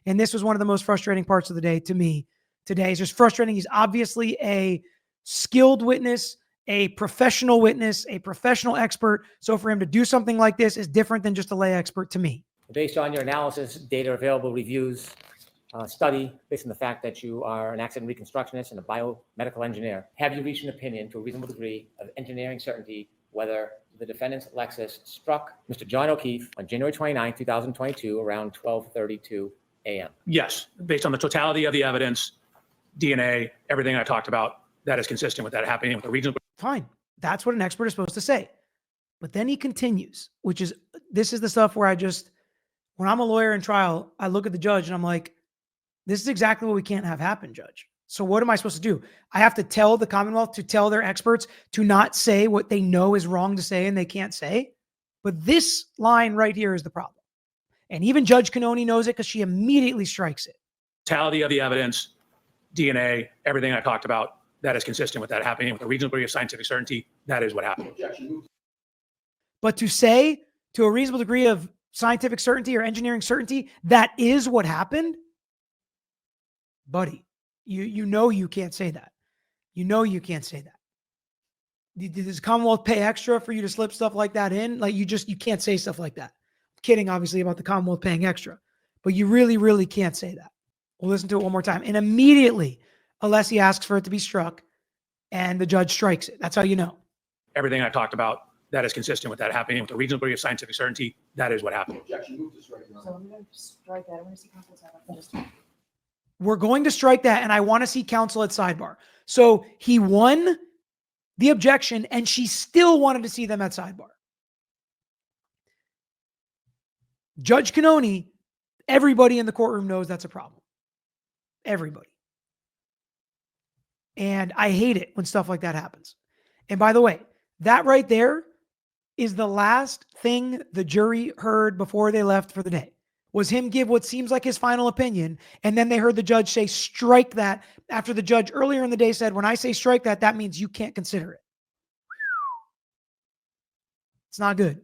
And this was one of the most frustrating parts of the day to me today. It's just frustrating. He's obviously a skilled witness, a professional witness, a professional expert. So for him to do something like this is different than just a lay expert to me. Based on your analysis, data available, reviews, study, based on the fact that you are an accident reconstructionist and a biomedical engineer, have you reached an opinion to a reasonable degree of engineering certainty whether the defendant's Lexus struck Mr. John O'Keefe on January 29, 2022, around 12:32 a.m.? Yes, based on the totality of the evidence, DNA, everything I talked about, that is consistent with that happening with a reasonable. Fine. That's what an expert is supposed to say. But then he continues, which is, this is the stuff where when I'm a lawyer in trial, I look at the judge and I'm like, this is exactly what we can't have happen, Judge. So what am I supposed to do? I have to tell the Commonwealth to tell their experts to not say what they know is wrong to say and they can't say. But this line right here is the problem. And even Judge Cannoni knows it because she immediately strikes it. Totality of the evidence, DNA, everything I talked about, that is consistent with that happening with a reasonable degree of scientific certainty. That is what happened. But to say to a reasonable degree of scientific certainty or engineering certainty, that is what happened, buddy, you know you can't say that. You know you can't say that. Does Commonwealth pay extra for you to slip stuff like that in? Like you can't say stuff like that. I'm kidding, obviously, about the Commonwealth paying extra, but you really, really can't say that. We'll listen to it one more time. And immediately, Alessi asks for it to be struck and the judge strikes it. That's how you know. Everything I talked about, that is consistent with that happening with a reasonable degree of scientific certainty. That is what happened. So I'm going to strike that. I want to see counsel's side. We're going to strike that, and I want to see counsel at sidebar. So he won the objection, and she still wanted to see them at sidebar. Judge Cannoni, everybody in the courtroom knows that's a problem. Everybody. And I hate it when stuff like that happens. And by the way, that right there is the last thing the jury heard before they left for the day, was him give what seems like his final opinion. And then they heard the judge say, strike that, after the judge earlier in the day said, when I say strike that, that means you can't consider it. It's not good.